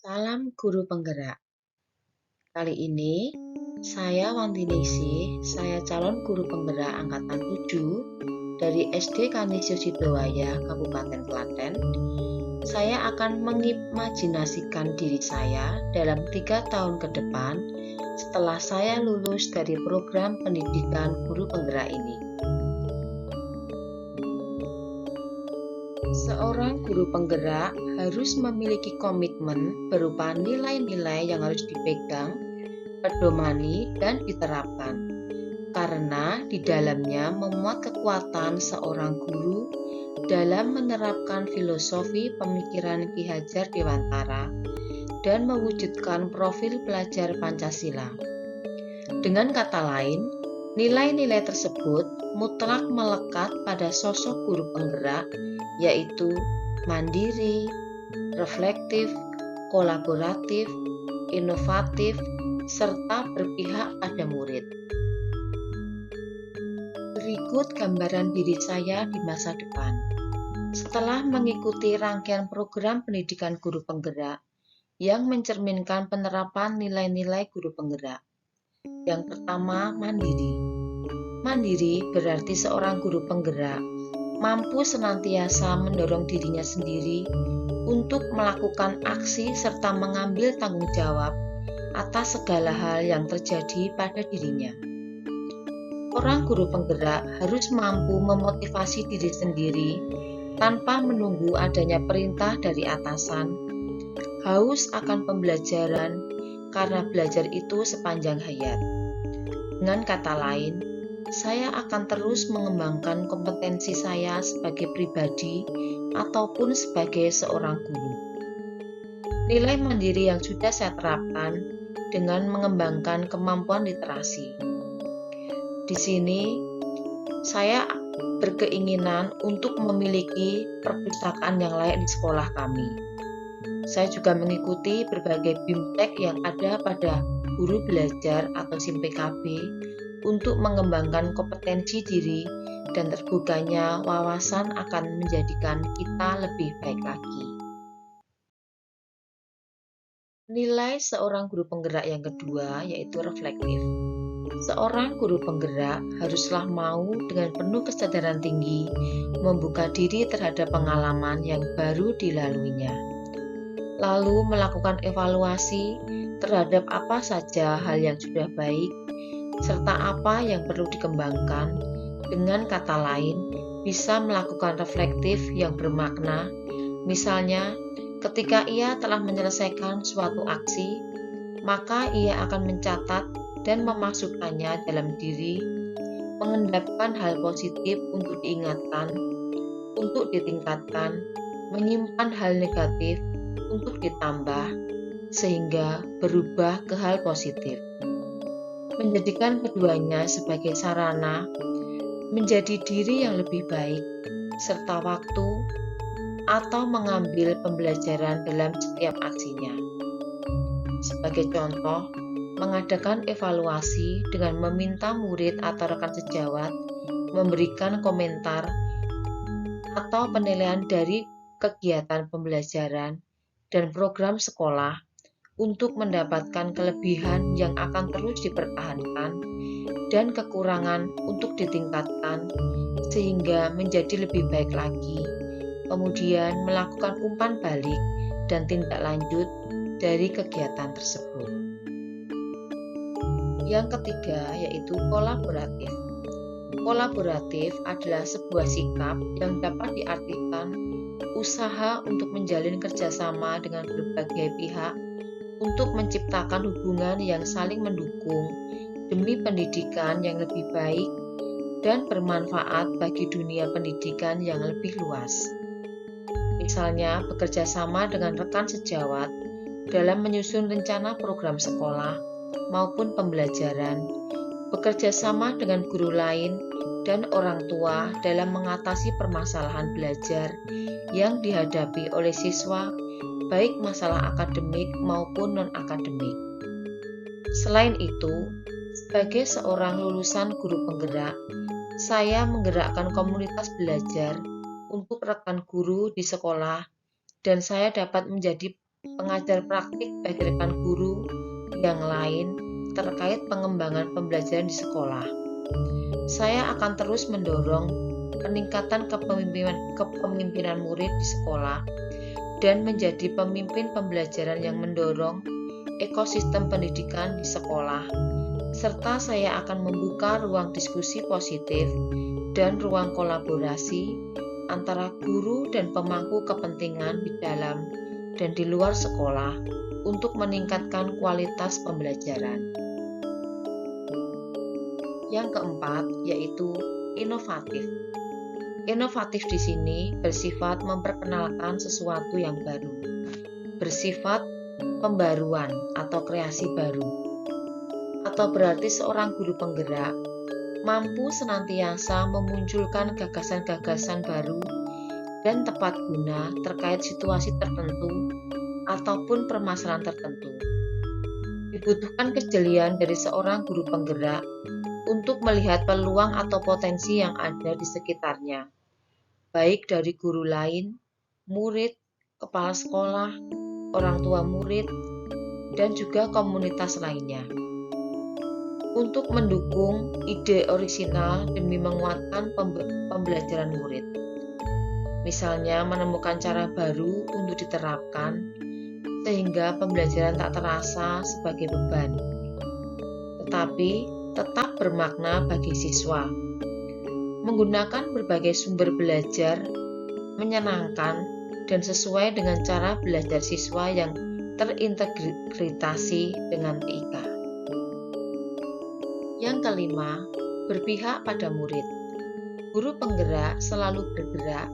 Salam guru penggerak. Kali ini saya Wanti Ningsih, saya calon guru penggerak angkatan 7 dari SD Kanisius Sidowaya, Kabupaten Klaten. Saya akan mengimajinasikan diri saya dalam 3 tahun ke depan setelah saya lulus dari program pendidikan guru penggerak ini. Seorang guru penggerak harus memiliki komitmen berupa nilai-nilai yang harus dipegang, pedomani, dan diterapkan. Karena di dalamnya memuat kekuatan seorang guru dalam menerapkan filosofi pemikiran Ki Hajar Dewantara dan mewujudkan profil pelajar Pancasila. Dengan kata lain, nilai-nilai tersebut mutlak melekat pada sosok guru penggerak, yaitu mandiri, reflektif, kolaboratif, inovatif, serta berpihak pada murid. Berikut gambaran diri saya di masa depan. Setelah mengikuti rangkaian program pendidikan guru penggerak yang mencerminkan penerapan nilai-nilai guru penggerak. Yang pertama, mandiri. Mandiri berarti seorang guru penggerak mampu senantiasa mendorong dirinya sendiri untuk melakukan aksi serta mengambil tanggung jawab atas segala hal yang terjadi pada dirinya. Orang guru penggerak harus mampu memotivasi diri sendiri tanpa menunggu adanya perintah dari atasan, haus akan pembelajaran karena belajar itu sepanjang hayat. Dengan kata lain, saya akan terus mengembangkan kompetensi saya sebagai pribadi ataupun sebagai seorang guru. Nilai mandiri yang sudah saya terapkan dengan mengembangkan kemampuan literasi. Di sini, saya berkeinginan untuk memiliki perpustakaan yang layak di sekolah kami. Saya juga mengikuti berbagai BIMTEK yang ada pada guru belajar atau SIM PKB untuk mengembangkan kompetensi diri dan terbukanya wawasan akan menjadikan kita lebih baik lagi. Nilai seorang guru penggerak yang kedua yaitu reflektif. Seorang guru penggerak haruslah mau dengan penuh kesadaran tinggi membuka diri terhadap pengalaman yang baru dilaluinya, lalu melakukan evaluasi terhadap apa saja hal yang sudah baik, serta apa yang perlu dikembangkan. Dengan kata lain, bisa melakukan reflektif yang bermakna, misalnya ketika ia telah menyelesaikan suatu aksi, maka ia akan mencatat dan memasukkannya dalam diri, mengendapkan hal positif untuk diingatkan, untuk ditingkatkan, menyimpan hal negatif untuk ditambah, sehingga berubah ke hal positif. Menjadikan keduanya sebagai sarana menjadi diri yang lebih baik, serta waktu atau mengambil pembelajaran dalam setiap aksinya. Sebagai contoh, mengadakan evaluasi dengan meminta murid atau rekan sejawat memberikan komentar atau penilaian dari kegiatan pembelajaran dan program sekolah untuk mendapatkan kelebihan yang akan terus dipertahankan dan kekurangan untuk ditingkatkan sehingga menjadi lebih baik lagi. Kemudian melakukan umpan balik dan tindak lanjut dari kegiatan tersebut. Yang ketiga yaitu kolaboratif. Kolaboratif adalah sebuah sikap yang dapat diartikan usaha untuk menjalin kerjasama dengan berbagai pihak untuk menciptakan hubungan yang saling mendukung demi pendidikan yang lebih baik dan bermanfaat bagi dunia pendidikan yang lebih luas. Misalnya, bekerja sama dengan rekan sejawat dalam menyusun rencana program sekolah maupun pembelajaran, bekerja sama dengan guru lain dan orang tua dalam mengatasi permasalahan belajar yang dihadapi oleh siswa, baik masalah akademik maupun non-akademik. Selain itu, sebagai seorang lulusan guru penggerak, saya menggerakkan komunitas belajar untuk rekan guru di sekolah dan saya dapat menjadi pengajar praktik bagi rekan guru yang lain terkait pengembangan pembelajaran di sekolah. Saya akan terus mendorong peningkatan kepemimpinan murid di sekolah dan menjadi pemimpin pembelajaran yang mendorong ekosistem pendidikan di sekolah, serta saya akan membuka ruang diskusi positif dan ruang kolaborasi antara guru dan pemangku kepentingan di dalam dan di luar sekolah untuk meningkatkan kualitas pembelajaran. Yang keempat, yaitu inovatif. Inovatif di sini bersifat memperkenalkan sesuatu yang baru, bersifat pembaruan atau kreasi baru, atau berarti seorang guru penggerak mampu senantiasa memunculkan gagasan-gagasan baru dan tepat guna terkait situasi tertentu ataupun permasalahan tertentu. Dibutuhkan kejelian dari seorang guru penggerak untuk melihat peluang atau potensi yang ada di sekitarnya, baik dari guru lain, murid, kepala sekolah, orang tua murid, dan juga komunitas lainnya, untuk mendukung ide orisinal demi menguatkan pembelajaran murid. Misalnya menemukan cara baru untuk diterapkan sehingga pembelajaran tak terasa sebagai beban, tetapi tetap bermakna bagi siswa. Menggunakan berbagai sumber belajar menyenangkan dan sesuai dengan cara belajar siswa yang terintegrasi dengan TIK. Yang kelima, berpihak pada murid. Guru penggerak selalu bergerak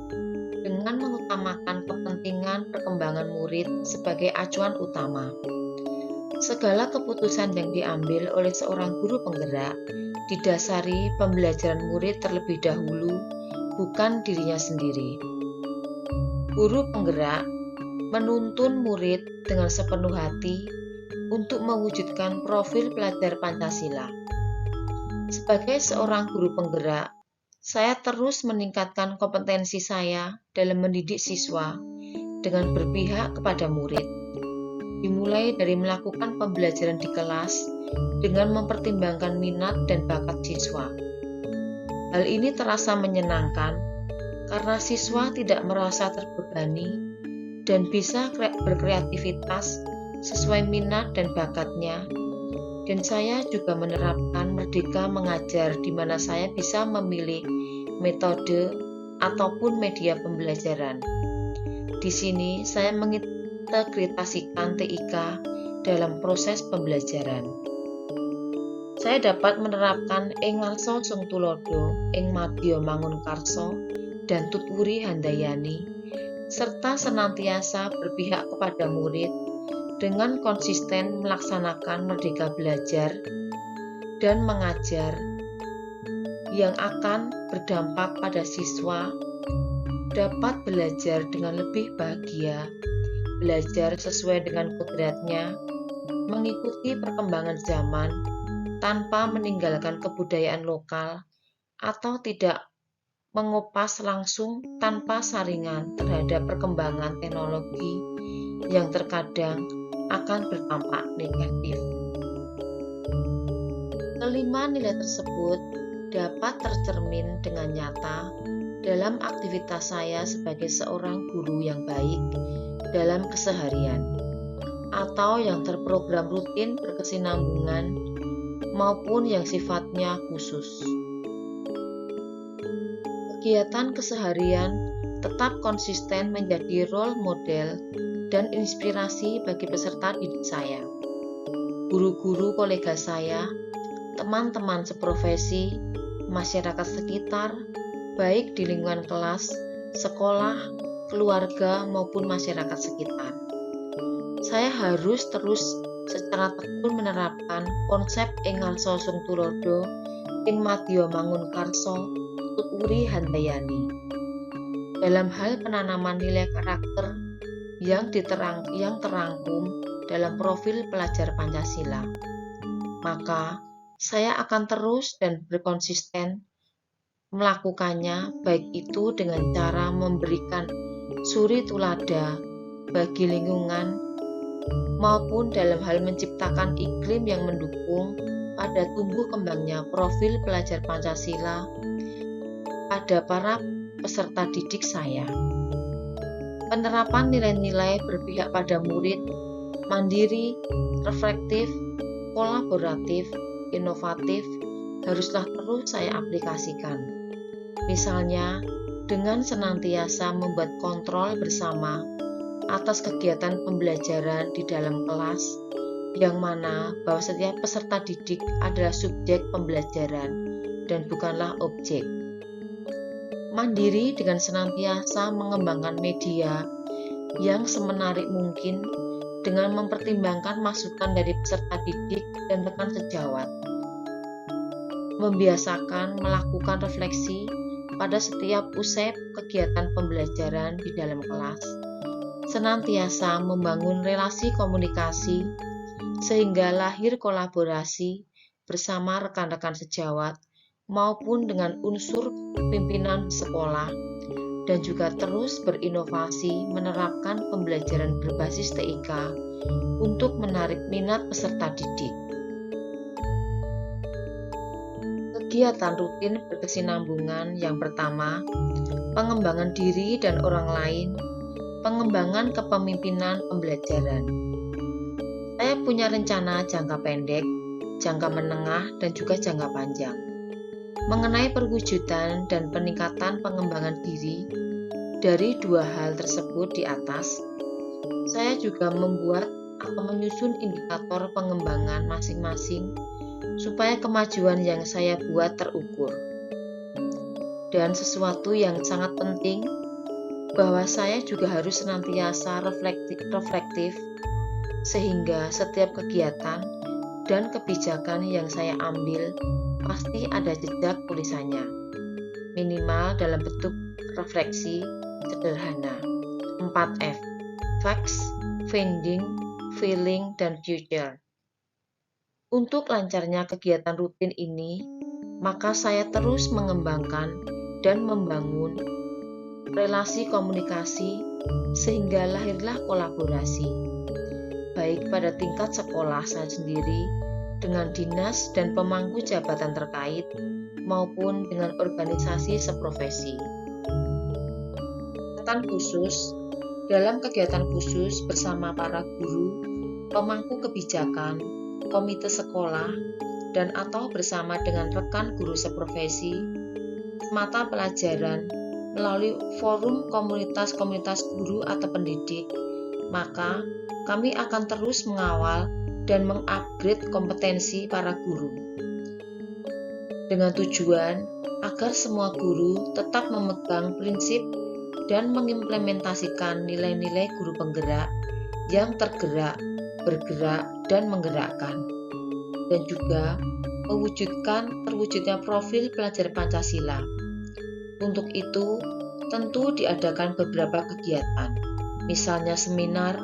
dengan mengutamakan kepentingan perkembangan murid sebagai acuan utama. Segala keputusan yang diambil oleh seorang guru penggerak didasari pembelajaran murid terlebih dahulu, bukan dirinya sendiri. Guru penggerak menuntun murid dengan sepenuh hati untuk mewujudkan profil pelajar Pancasila. Sebagai seorang guru penggerak, saya terus meningkatkan kompetensi saya dalam mendidik siswa dengan berpihak kepada murid. Dimulai dari melakukan pembelajaran di kelas dengan mempertimbangkan minat dan bakat siswa. Hal ini terasa menyenangkan karena siswa tidak merasa terbebani dan bisa berkreativitas sesuai minat dan bakatnya. Dan saya juga menerapkan merdeka mengajar di mana saya bisa memilih metode ataupun media pembelajaran. Di sini saya mengintegrasikan TIK dalam proses pembelajaran. Saya dapat menerapkan ing ngarsa sung tulodo, ing madya mangun karso, dan tutwuri handayani, serta senantiasa berpihak kepada murid dengan konsisten melaksanakan merdeka belajar dan mengajar yang akan berdampak pada siswa dapat belajar dengan lebih bahagia, belajar sesuai dengan kodratnya, mengikuti perkembangan zaman tanpa meninggalkan kebudayaan lokal atau tidak mengupas langsung tanpa saringan terhadap perkembangan teknologi yang terkadang akan berdampak negatif. Kelima, nilai tersebut dapat tercermin dengan nyata dalam aktivitas saya sebagai seorang guru yang baik dalam keseharian, atau yang terprogram rutin berkesinambungan maupun yang sifatnya khusus. Kegiatan keseharian tetap konsisten menjadi role model dan inspirasi bagi peserta didik saya, guru-guru kolega saya, teman-teman seprofesi, masyarakat sekitar, baik di lingkungan kelas, sekolah, keluarga, maupun masyarakat sekitar. Saya harus terus secara tekun menerapkan konsep ing ngarsa sung tulodo, ing madya mangun karso, tutwuri handayani dalam hal penanaman nilai karakter yang terangkum dalam profil pelajar Pancasila. Maka saya akan terus dan berkonsisten melakukannya, baik itu dengan cara memberikan suri tulada bagi lingkungan maupun dalam hal menciptakan iklim yang mendukung pada tumbuh kembangnya profil pelajar Pancasila pada para peserta didik saya. Penerapan nilai-nilai berpihak pada murid, mandiri, reflektif, kolaboratif, inovatif, haruslah terus saya aplikasikan. Misalnya, dengan senantiasa membuat kontrol bersama atas kegiatan pembelajaran di dalam kelas, yang mana bahwa setiap peserta didik adalah subjek pembelajaran dan bukanlah objek. Mandiri dengan senantiasa mengembangkan media yang semenarik mungkin dengan mempertimbangkan masukan dari peserta didik dan rekan sejawat. Membiasakan melakukan refleksi pada setiap usai kegiatan pembelajaran di dalam kelas. Senantiasa membangun relasi komunikasi sehingga lahir kolaborasi bersama rekan-rekan sejawat maupun dengan unsur pimpinan sekolah, dan juga terus berinovasi menerapkan pembelajaran berbasis TIK untuk menarik minat peserta didik. Kegiatan rutin berkesinambungan yang pertama, pengembangan diri dan orang lain, pengembangan kepemimpinan pembelajaran. Saya punya rencana jangka pendek, jangka menengah, dan juga jangka panjang. Mengenai perwujudan dan peningkatan pengembangan diri dari dua hal tersebut di atas, saya juga membuat atau menyusun indikator pengembangan masing-masing supaya kemajuan yang saya buat terukur. Dan sesuatu yang sangat penting, bahwa saya juga harus senantiasa reflektif sehingga setiap kegiatan dan kebijakan yang saya ambil pasti ada jejak tulisannya, minimal dalam bentuk refleksi sederhana. 4F: Facts, Finding, Feeling, dan Future. Untuk lancarnya kegiatan rutin ini, maka saya terus mengembangkan dan membangun relasi komunikasi sehingga lahirlah kolaborasi, baik pada tingkat sekolah saya sendiri, dengan dinas dan pemangku jabatan terkait, maupun dengan organisasi seprofesi. Dalam kegiatan khusus bersama para guru, pemangku kebijakan, komite sekolah, dan atau bersama dengan rekan guru seprofesi, mata pelajaran, melalui forum komunitas-komunitas guru atau pendidik, maka kami akan terus mengawal dan mengupgrade kompetensi para guru, dengan tujuan agar semua guru tetap memegang prinsip dan mengimplementasikan nilai-nilai guru penggerak yang tergerak, bergerak, dan menggerakkan, dan juga mewujudkan terwujudnya profil pelajar Pancasila. Untuk itu, tentu diadakan beberapa kegiatan, misalnya seminar,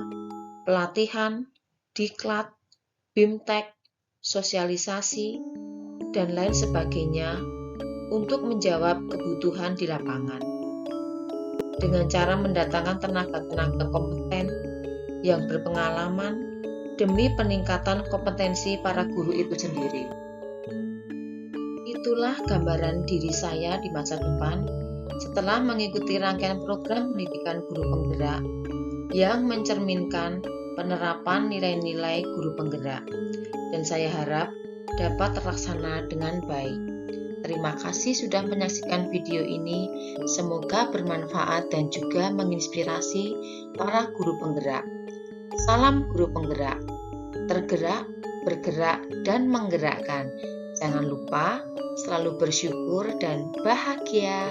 pelatihan, diklat, BIMTEK, sosialisasi, dan lain sebagainya untuk menjawab kebutuhan di lapangan. Dengan cara mendatangkan tenaga-tenaga kompeten yang berpengalaman demi peningkatan kompetensi para guru itu sendiri. Itulah gambaran diri saya di masa depan setelah mengikuti rangkaian program pendidikan guru penggerak yang mencerminkan penerapan nilai-nilai guru penggerak, dan saya harap dapat terlaksana dengan baik. Terima kasih sudah menyaksikan video ini. Semoga bermanfaat dan juga menginspirasi para guru penggerak. Salam guru penggerak, tergerak, bergerak, dan menggerakkan. Jangan lupa selalu bersyukur dan bahagia.